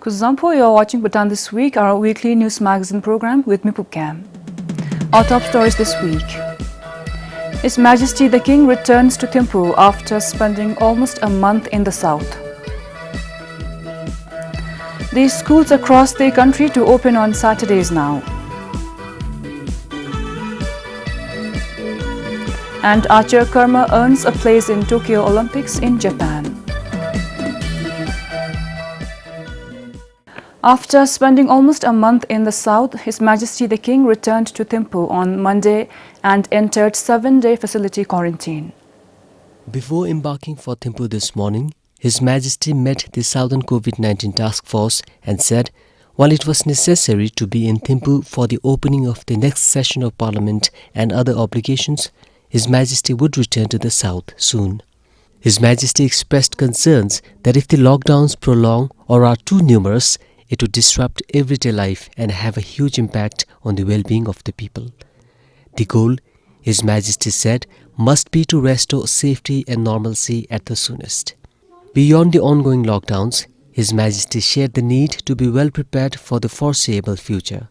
Kuzampo, you are watching Bhutan This Week, our weekly news magazine program with me, Pupcam. Our top stories this week. His Majesty the King returns to Thimphu after spending almost a month in the south. The schools across the country to open on Saturdays now. And archer Karma earns a place in Tokyo Olympics in Japan. After spending almost a month in the south, His Majesty the King returned to Thimphu on Monday and entered 7-day facility quarantine. Before embarking for Thimphu this morning, His Majesty met the Southern COVID-19 Task Force and said, while it was necessary to be in Thimphu for the opening of the next session of Parliament and other obligations, His Majesty would return to the south soon. His Majesty expressed concerns that if the lockdowns prolong or are too numerous, it would disrupt everyday life and have a huge impact on the well-being of the people. The goal, His Majesty said, must be to restore safety and normalcy at the soonest. Beyond the ongoing lockdowns, His Majesty shared the need to be well prepared for the foreseeable future.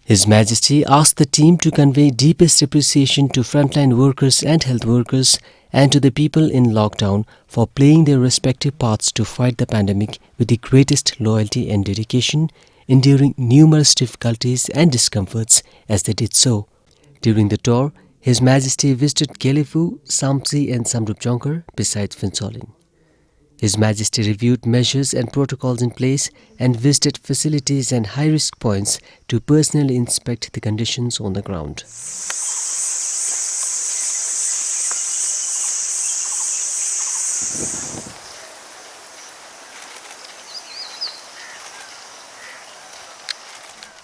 His Majesty asked the team to convey deepest appreciation to frontline workers and health workers and to the people in lockdown for playing their respective parts to fight the pandemic with the greatest loyalty and dedication, enduring numerous difficulties and discomforts as they did so. During the tour, His Majesty visited Gyelephu, Samtsi and Samrupjongkar besides Phinsolin. His Majesty reviewed measures and protocols in place and visited facilities and high-risk points to personally inspect the conditions on the ground.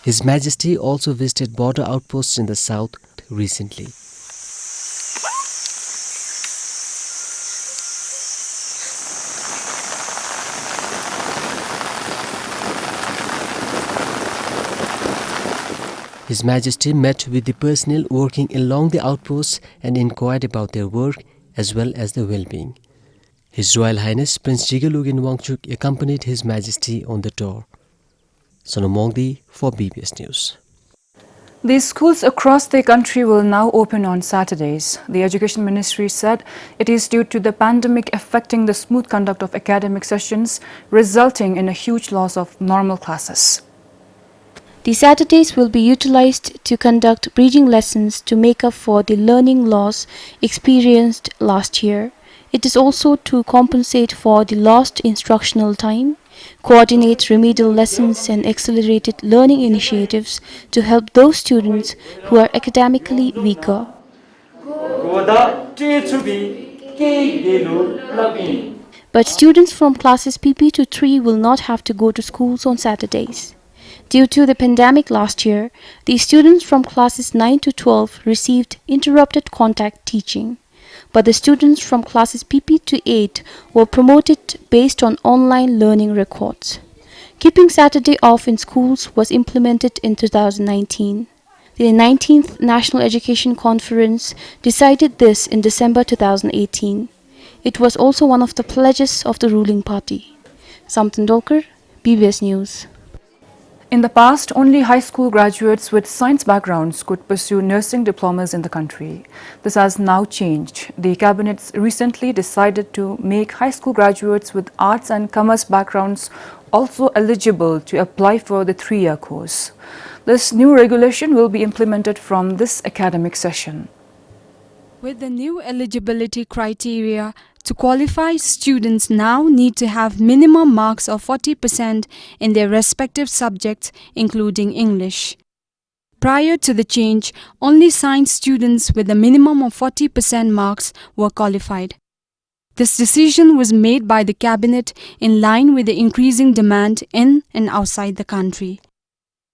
His Majesty also visited border outposts in the south recently. His Majesty met with the personnel working along the outposts and inquired about their work as well as their well-being. His Royal Highness Prince Jigalugin Wangchuk accompanied His Majesty on the tour. Sonomongdi for BBS News. The schools across the country will now open on Saturdays. The Education Ministry said it is due to the pandemic affecting the smooth conduct of academic sessions, resulting in a huge loss of normal classes. The Saturdays will be utilized to conduct bridging lessons to make up for the learning loss experienced last year. It is also to compensate for the lost instructional time, coordinate remedial lessons and accelerated learning initiatives to help those students who are academically weaker. But students from classes PP to 3 will not have to go to schools on Saturdays. Due to the pandemic last year, the students from classes 9 to 12 received interrupted contact teaching. But the students from classes PP to 8 were promoted based on online learning records. Keeping Saturday off in schools was implemented in 2019. The 19th National Education Conference decided this in December 2018. It was also one of the pledges of the ruling party. Samtandolkar, BBS News. In the past, only high school graduates with science backgrounds could pursue nursing diplomas in the country. This has now changed. The cabinet recently decided to make high school graduates with arts and commerce backgrounds also eligible to apply for the 3-year course. This new regulation will be implemented from this academic session. With the new eligibility criteria, to qualify, students now need to have minimum marks of 40% in their respective subjects, including English. Prior to the change, only science students with a minimum of 40% marks were qualified. This decision was made by the cabinet in line with the increasing demand in and outside the country.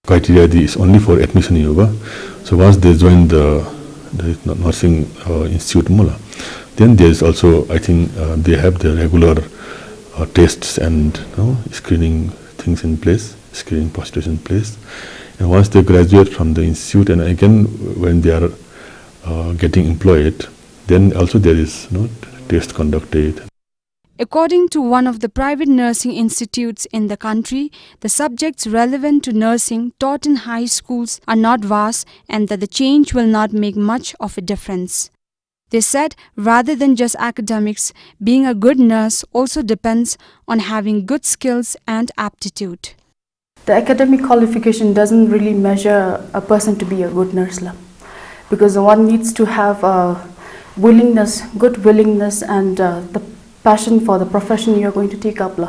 Criteria is only for admission yoga. So once they join the nursing institute Mula, then there is also, I think, they have the regular tests and screening things in place, screening procedures in place. And once they graduate from the institute, and again when they are getting employed, then also there is test conducted. According to one of the private nursing institutes in the country, the subjects relevant to nursing taught in high schools are not vast and that the change will not make much of a difference. They said rather than just academics, being a good nurse also depends on having good skills and aptitude. The academic qualification doesn't really measure a person to be a good nurse, because one needs to have a willingness, good willingness, and the passion for the profession you're going to take up.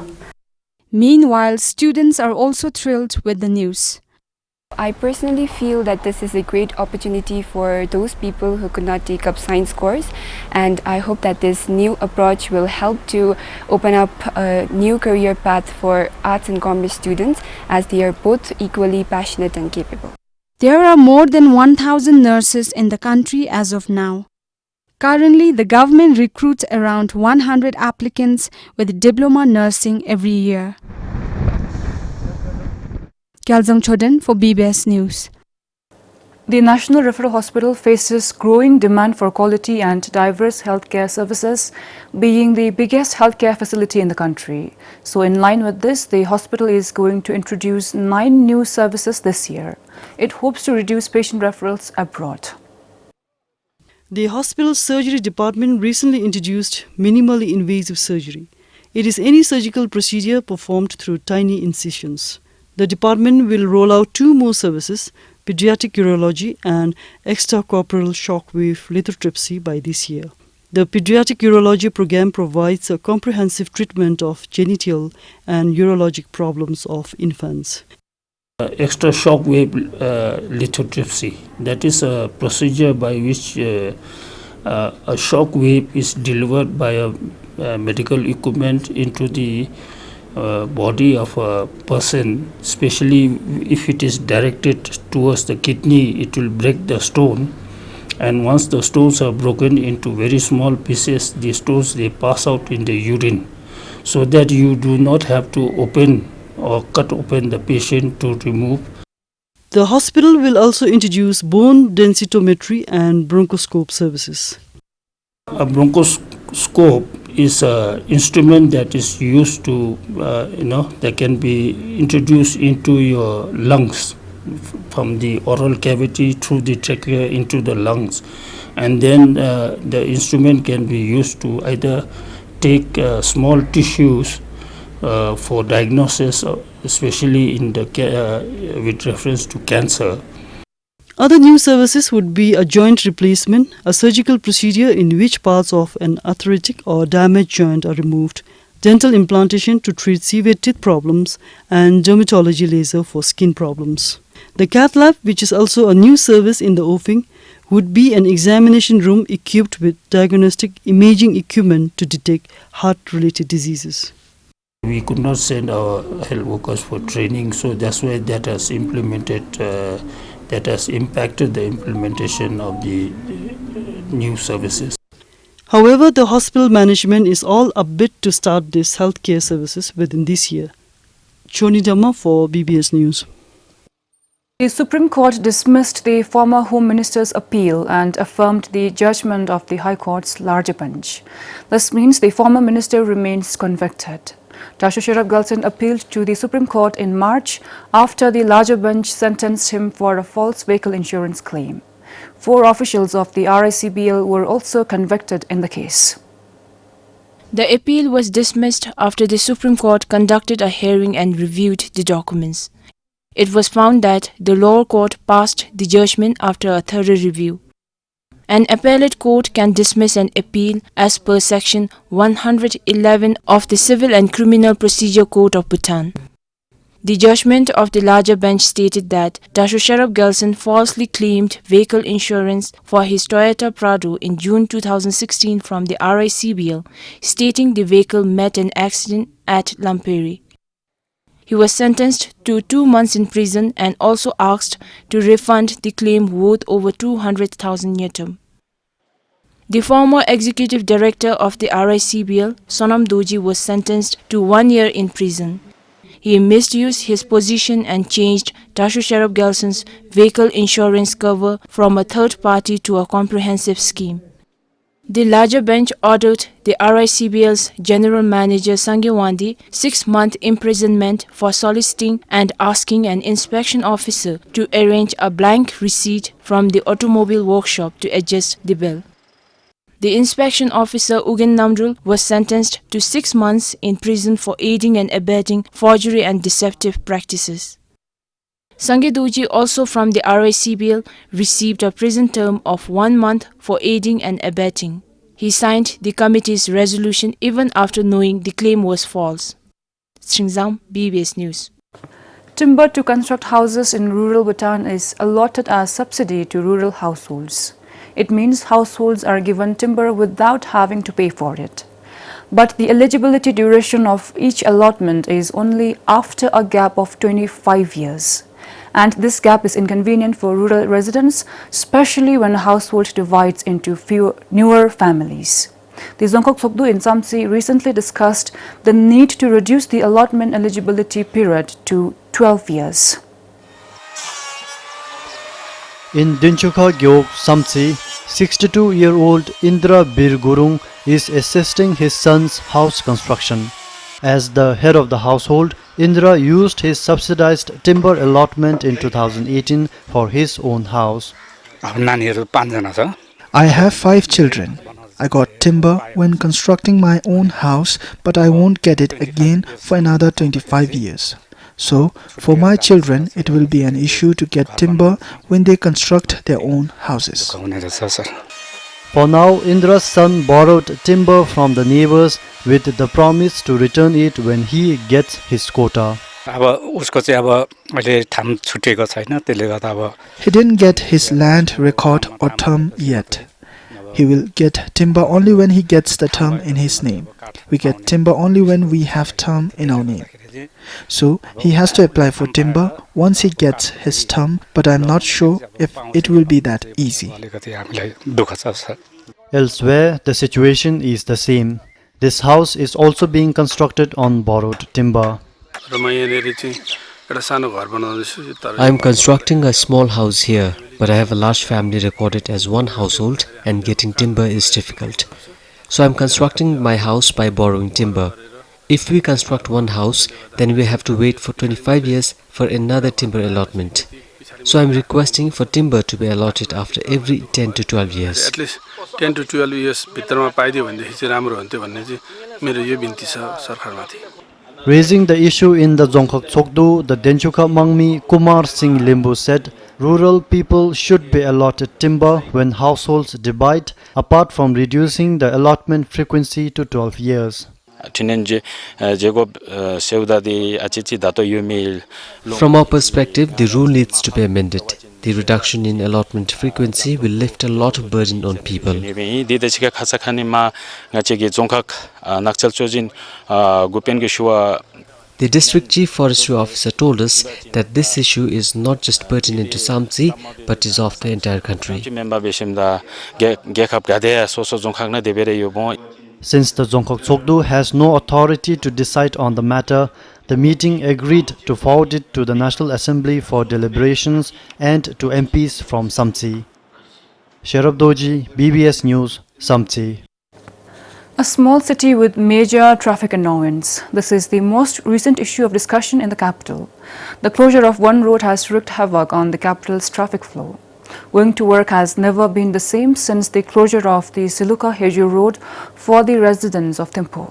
Meanwhile, students are also thrilled with the news. I personally feel that this is a great opportunity for those people who could not take up science course, and I hope that this new approach will help to open up a new career path for arts and commerce students, as they are both equally passionate and capable. There are more than 1,000 nurses in the country as of now. Currently, the government recruits around 100 applicants with diploma nursing every year. Kyalzang Choden for BBS News. The National Referral Hospital faces growing demand for quality and diverse healthcare services, being the biggest healthcare facility in the country. So in line with this, the hospital is going to introduce 9 new services this year. It hopes to reduce patient referrals abroad. The hospital's surgery department recently introduced minimally invasive surgery. It is any surgical procedure performed through tiny incisions. The department will roll out 2 more services, pediatric urology and extracorporeal shockwave lithotripsy, by this year. The pediatric urology program provides a comprehensive treatment of genital and urologic problems of infants. Extra shockwave lithotripsy, that is a procedure by which a shock wave is delivered by a medical equipment into the body of a person, especially if it is directed towards the kidney. It will break the stone, and once the stones are broken into very small pieces, the stones, they pass out in the urine, so that you do not have to open or cut open the patient to remove. The hospital will also introduce bone densitometry and bronchoscope services. A bronchoscope is an instrument that is used to, that can be introduced into your lungs from the oral cavity through the trachea into the lungs, and then the instrument can be used to either take small tissues for diagnosis, especially in the with reference to cancer. Other new services would be a joint replacement, a surgical procedure in which parts of an arthritic or damaged joint are removed, dental implantation to treat severe teeth problems, and dermatology laser for skin problems. The cath lab, which is also a new service in the offing, would be an examination room equipped with diagnostic imaging equipment to detect heart-related diseases. We could not send our health workers for training, so that's why that has impacted the implementation of the new services. However, the hospital management is all upbeat to start these healthcare services within this year. Choni Dhamma for BBS News. The Supreme Court dismissed the former Home Minister's appeal and affirmed the judgment of the High Court's larger bench. This means the former minister remains convicted. Tashu Sharaf Galton appealed to the Supreme Court in March after the larger bench sentenced him for a false vehicle insurance claim. 4 officials of the RICBL were also convicted in the case. The appeal was dismissed after the Supreme Court conducted a hearing and reviewed the documents. It was found that the lower court passed the judgment after a thorough review. An appellate court can dismiss an appeal as per Section 111 of the Civil and Criminal Procedure Code of Bhutan. The judgment of the larger bench stated that Tashu Sharaf Galton falsely claimed vehicle insurance for his Toyota Prado in June 2016 from the RICBL, stating the vehicle met an accident at Lamperi. He was sentenced to 2 months in prison and also asked to refund the claim worth over 200,000 Nyatam. The former executive director of the RICBL, Sonam Doji, was sentenced to 1 year in prison. He misused his position and changed Tashu Sharaf Galton's vehicle insurance cover from a third party to a comprehensive scheme. The larger bench ordered the RICBL's General Manager Sangyawandi 6-month imprisonment for soliciting and asking an inspection officer to arrange a blank receipt from the automobile workshop to adjust the bill. The inspection officer Ugen Namdrul was sentenced to 6 months in prison for aiding and abetting forgery and deceptive practices. Sange Doji, also from the RICBL, received a prison term of 1 month for aiding and abetting. He signed the committee's resolution even after knowing the claim was false. Sringzam, BBS News. Timber to construct houses in rural Bhutan is allotted as subsidy to rural households. It means households are given timber without having to pay for it. But the eligibility duration of each allotment is only after a gap of 25 years. And this gap is inconvenient for rural residents, especially when a household divides into newer families. The Dzongkhok Sokdo in Samtsi recently discussed the need to reduce the allotment eligibility period to 12 years. In Dinchuka Gyok Samtsi, 62-year-old Indra Bir Gurung is assisting his son's house construction. As the head of the household, Indra used his subsidized timber allotment in 2018 for his own house. I have 5 children. I got timber when constructing my own house, but I won't get it again for another 25 years. So, for my children, it will be an issue to get timber when they construct their own houses. For now, Indra's son borrowed timber from the neighbors with the promise to return it when he gets his quota. He didn't get his land record or term yet. He will get timber only when he gets the term in his name. We get timber only when we have term in our name. So he has to apply for timber once he gets his term, but I'm not sure if it will be that easy. Elsewhere, the situation is the same. This house is also being constructed on borrowed timber. I am constructing a small house here, but I have a large family recorded as one household and getting timber is difficult. So I am constructing my house by borrowing timber. If we construct one house, then we have to wait for 25 years for another timber allotment. So I am requesting for timber to be allotted after every 10 to 12 years. At least 10 to 12 years भित्रमा पाइदियो भनेदेखि चाहिँ राम्रो हुन्थ्यो भन्ने चाहिँ मेरो यो बिन्ती छ सरकारमाथि. Raising the issue in the Dzongkhok Sokdo, the Denchuka Mangmi Kumar Singh Limbu said rural people should be allotted timber when households divide, apart from reducing the allotment frequency to 12 years. From our perspective, the rule needs to be amended. The reduction in allotment frequency will lift a lot of burden on people. The district chief forestry officer told us that this issue is not just pertinent to Samtsi, but is of the entire country. Since the Dzongkhok Sokdo has no authority to decide on the matter, the meeting agreed to forward it to the National Assembly for deliberations and to MPs from Samtsi. Sherab Doji, BBS News, Samtsi. A small city with major traffic annoyance. This is the most recent issue of discussion in the capital. The closure of one road has wreaked havoc on the capital's traffic flow. Going to work has never been the same since the closure of the Siluka Heju road for the residents of Thimphu.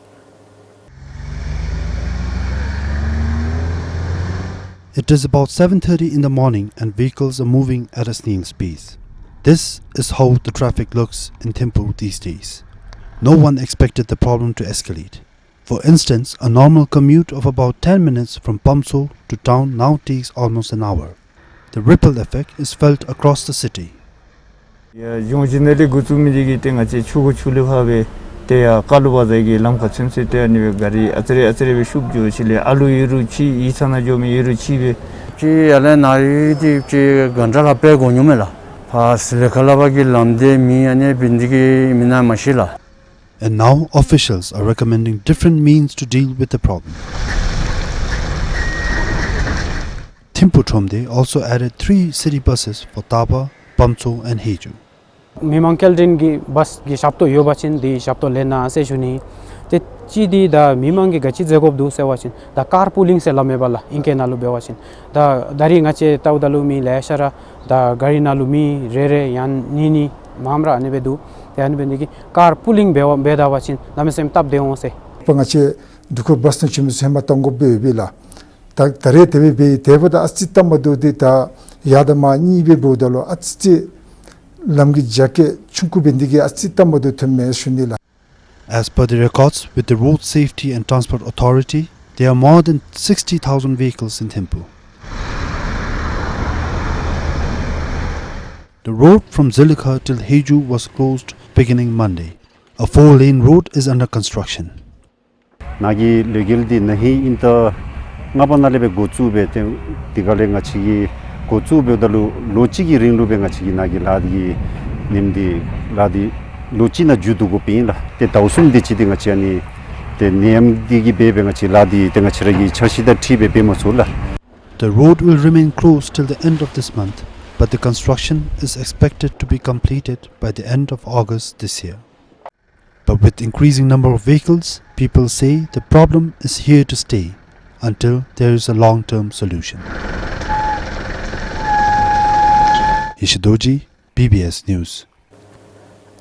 It is about 7:30 in the morning and vehicles are moving at a snail's pace. This is how the traffic looks in Thimphu these days. No one expected the problem to escalate. For instance, a normal commute of about 10 minutes from Pamso to town now takes almost an hour. The ripple effect is felt across the city. And now officials are recommending different means to deal with the problem. Thimphu Tromde also added 3 city buses for Taba, Pamso and Heju. Mimangkel din gi bas gi shapto yo bachin di shapto lena se juni te chi di da mimangi gachi jagob du se wachin da carpooling se lame bala inke nalu be wachin da dari ngache tawdalu mi leshara da gari nalu mi rere yan nini mamra ane bedu te ane benigi carpooling be da wachin namesem tab de se pangache duko bas na chim sema tongo be bila ta tare te be deboda asita madu de ta yadama ni be bodalo atsti lamgi jake chunku bendigi asita madu thme shunila. As per the records with the Road Safety and Transport Authority, there are more than 60,000 vehicles in Thimphu. The road from Zilika till Heju was closed beginning Monday. A 4-lane road is under construction. Nagi legaldi nahi inta ngabanalebe gochube te tigale ngachi gochube dalu lochigi ringlube ngachi nagi ladi nimdi ladi lochina judu go pin la te tausum de chidi ngachi ani te niam digi bebe ngachi ladi te ngachi ragi chashida thibe be masula. The road will remain closed till the end of this month, but the construction is expected to be completed by the end of August this year. But with increasing number of vehicles, people say the problem is here to stay until there is a long-term solution. Ishidoji, PBS News.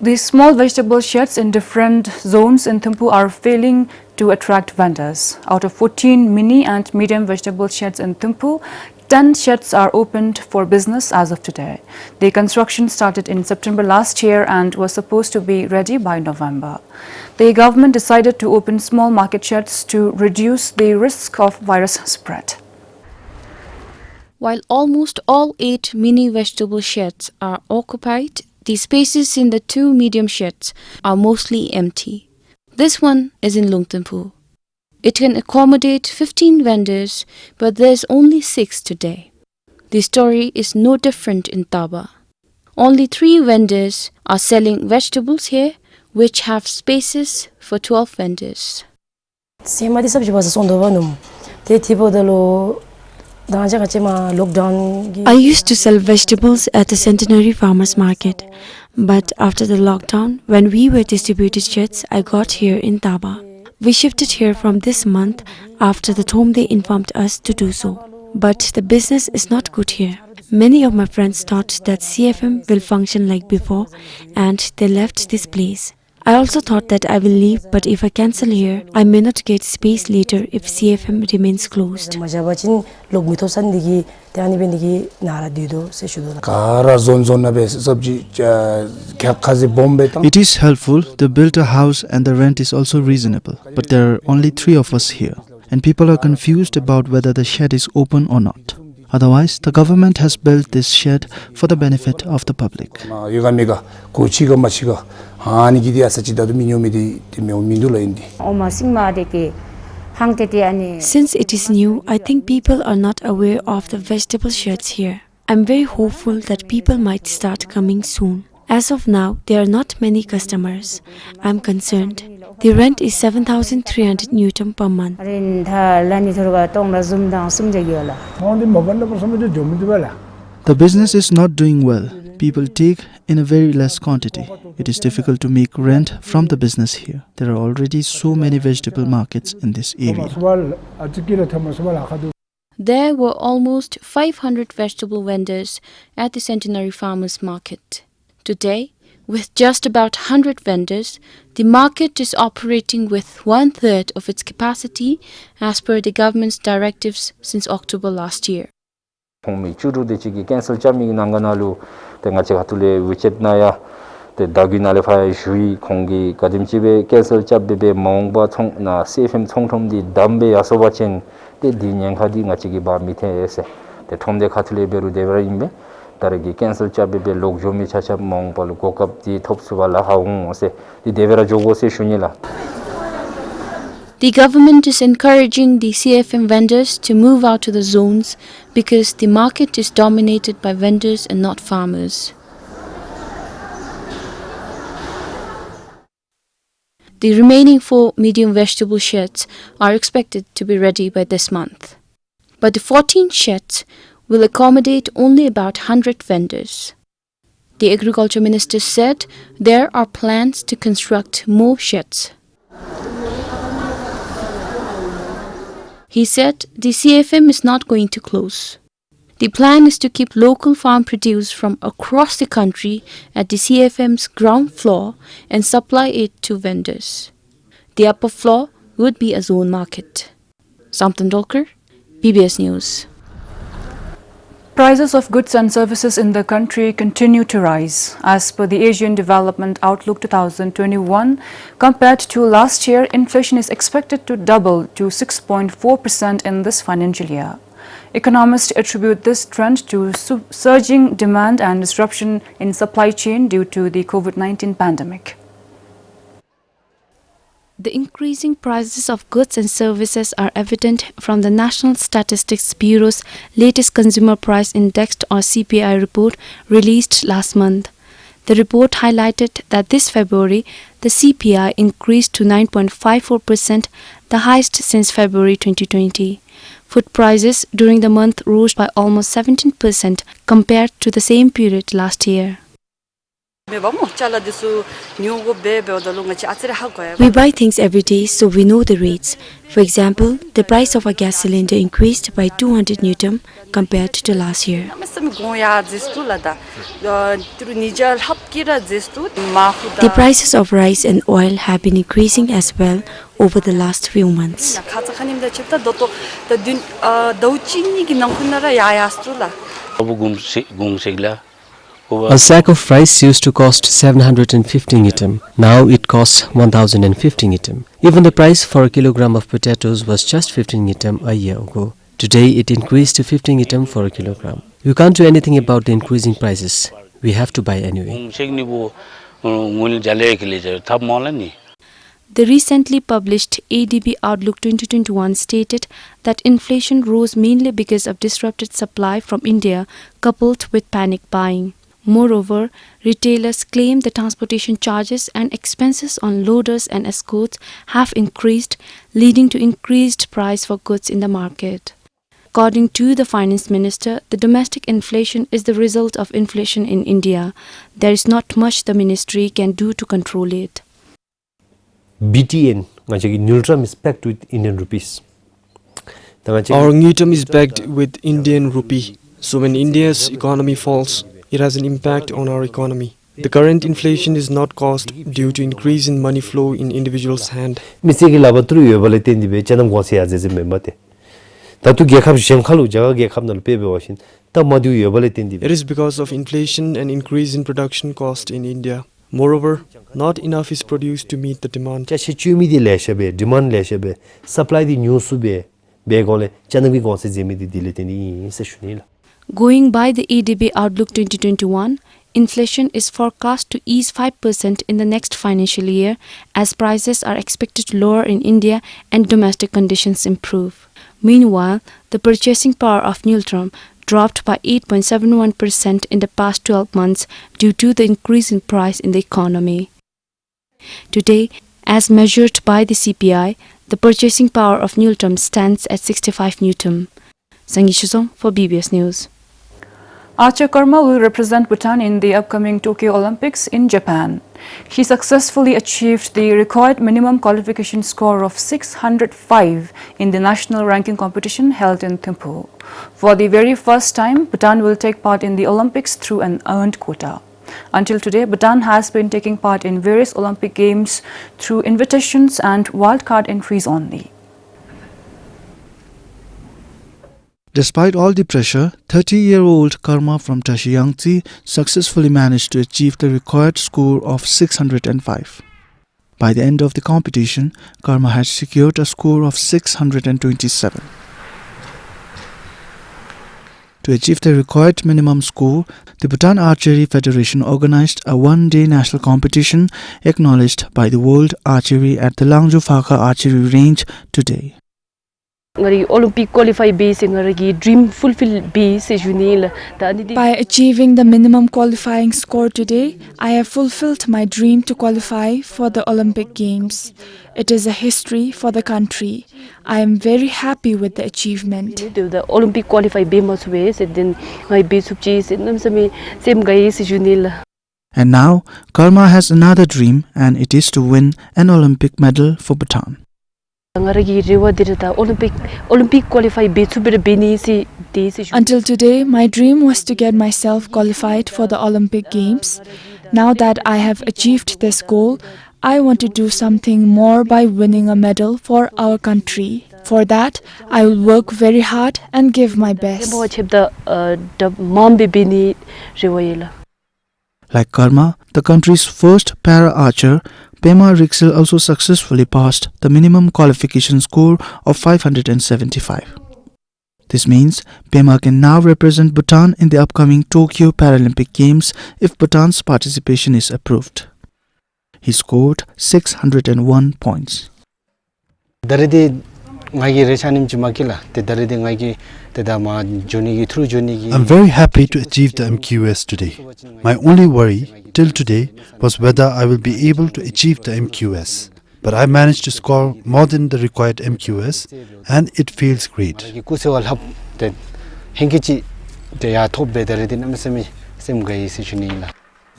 These small vegetable sheds in different zones in Thimphu are failing to attract vendors. Out of 14 mini and medium vegetable sheds in Thimphu, 10 sheds are opened for business as of today. The construction started in September last year and was supposed to be ready by November. The government decided to open small market sheds to reduce the risk of virus spread. While almost all 8 mini vegetable sheds are occupied, the spaces in the 2 medium sheds are mostly empty. This one is in Lungthimphu. It can accommodate 15 vendors, but there's only 6 today. The story is no different in Taba. Only 3 vendors are selling vegetables here, which have spaces for 12 vendors. I used to sell vegetables at the Centenary Farmers Market, but after the lockdown, when we were distributed sheds, I got here in Taba. We shifted here from this month after the time they informed us to do so. But the business is not good here. Many of my friends thought that CFM will function like before and they left this place. I also thought that I will leave, but if I cancel here, I may not get space later if CFM remains closed. It is helpful, they built a house and the rent is also reasonable, but there are only 3 of us here, and people are confused about whether the shed is open or not. Otherwise, the government has built this shed for the benefit of the public. Since it is new, I think people are not aware of the vegetable sheds here. I'm very hopeful that people might start coming soon. As of now, there are not many customers. I'm concerned. The rent is 7,300 Newton per month. The business is not doing well. People take in a very less quantity. It is difficult to make rent from the business here. There are already so many vegetable markets in this area. There were almost 500 vegetable vendors at the Centenary Farmers Market. Today, with just about 100 vendors, the market is operating with 1/3 of its capacity as per the government's directives since October last year. te daginale phai shui khongi kadimchibe kesel chabbe mongba thong na cfm thongthom di dambe asoba chen te dinyang khadi ngachigi ba mithe ese te thomde khathule beru devra imbe taragi cancel chabbe lokjomi chacha mongpal kokap di thopsuwala haung ase di devra jogo se shunila. The government is encouraging the CFM vendors to move out to the zones because the market is dominated by vendors and not farmers. The remaining 4 medium vegetable sheds are expected to be ready by this month. But the 14 sheds will accommodate only about 100 vendors. The Agriculture Minister said there are plans to construct more sheds. He said the CFM is not going to close. The plan is to keep local farm produce from across the country at the CFM's ground floor and supply it to vendors. The upper floor would be a zone market. Samtan Dolkar, PBS News. Prices of goods and services in the country continue to rise. As per the Asian Development Outlook 2021, compared to last year, inflation is expected to double to 6.4% in this financial year. Economists attribute this trend to surging demand and disruption in supply chain due to the COVID-19 pandemic. The increasing prices of goods and services are evident from the National Statistics Bureau's latest Consumer Price Index or CPI report released last month. The report highlighted that this February, the CPI increased to 9.54%, the highest since February 2020. Food prices during the month rose by almost 17% compared to the same period last year. We buy things every day, so we know the rates. For example, the price of a gas cylinder increased by 200 Newton compared to last year. The prices of rice and oil have been increasing as well over the last few months. A sack of rice used to cost 750 ngitam. Now it costs 1050 ngitam. Even the price for a kilogram of potatoes was just 15 ngitam a year ago. Today it increased to 15 ngitam for a kilogram. You can't do anything about the increasing prices. We have to buy anyway. The recently published ADB Outlook 2021 stated that inflation rose mainly because of disrupted supply from India coupled with panic buying. Moreover, retailers claim the transportation charges and expenses on loaders and escorts have increased, leading to increased price for goods in the market. According to the Finance Minister, the domestic inflation is the result of inflation in India. There is not much the ministry can do to control it. BTN, Nultram is backed with Indian rupees. Our Newton is backed with Indian rupee. So when India's economy falls, it has an impact on our economy. The current inflation is not caused due to increase in money flow in individuals' hand. It is because of inflation and increase in production cost in India. Moreover, not enough is produced to meet the demand. Going by the ADB Outlook 2021, inflation is forecast to ease 5% in the next financial year as prices are expected to lower in India and domestic conditions improve. Meanwhile, the purchasing power of Nultram dropped by 8.71% in the past 12 months due to the increase in price in the economy. Today, as measured by the CPI, the purchasing power of Nultram stands at 65 Newton. Sangi Shizong for BBS News. Archer Karma will represent Bhutan in the upcoming Tokyo Olympics in Japan. He successfully achieved the required minimum qualification score of 605 in the national ranking competition held in Thimphu. For the very first time, Bhutan will take part in the Olympics through an earned quota. Until today, Bhutan has been taking part in various Olympic Games through invitations and wildcard entries only. Despite all the pressure, 30-year-old Karma from Tashiyangtse successfully managed to achieve the required score of 605. By the end of the competition, Karma had secured a score of 627. To achieve the required minimum score, the Bhutan Archery Federation organized a one-day national competition acknowledged by the World Archery at the Langju Phaka Archery Range today. Olympic qualify base dream fulfill base By achieving the minimum qualifying score today, I have fulfilled my dream to qualify for the Olympic Games. It is a history for the country. I am very happy with the achievement. The Olympic qualify base ways and then my base of cheese and same guys And now, Karma has another dream, and it is to win an Olympic medal for Bhutan. Olympic qualify base Until today, my dream was to get myself qualified for the Olympic Games. Now that I have achieved this goal, I want to do something more by winning a medal for our country. For that, I will work very hard and give my best. Like Karma, the country's first para-archer, Pema Rixil also successfully passed the minimum qualification score of 575. This means Pema can now represent Bhutan in the upcoming Tokyo Paralympic Games if Bhutan's participation is approved. He scored 601 points. I'm very happy to achieve the MQS today. My only worry till today was whether I will be able to achieve the MQS. But I managed to score more than the required MQS and it feels great.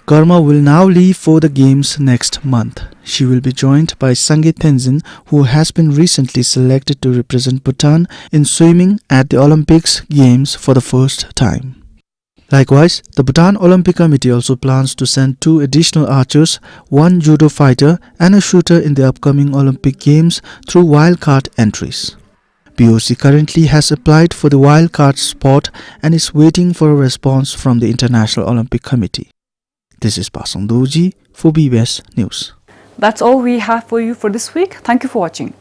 Karma will now leave for the games next month. She will be joined by Sangeet Tenzin, who has been recently selected to represent Bhutan in swimming at the Olympics Games for the first time. Likewise, the Bhutan Olympic Committee also plans to send 2 additional archers, 1 judo fighter and a shooter in the upcoming Olympic Games through wildcard entries. BOC currently has applied for the wildcard spot and is waiting for a response from the International Olympic Committee. This is Pasang Doji for BBS News. That's all we have for you for this week. Thank you for watching.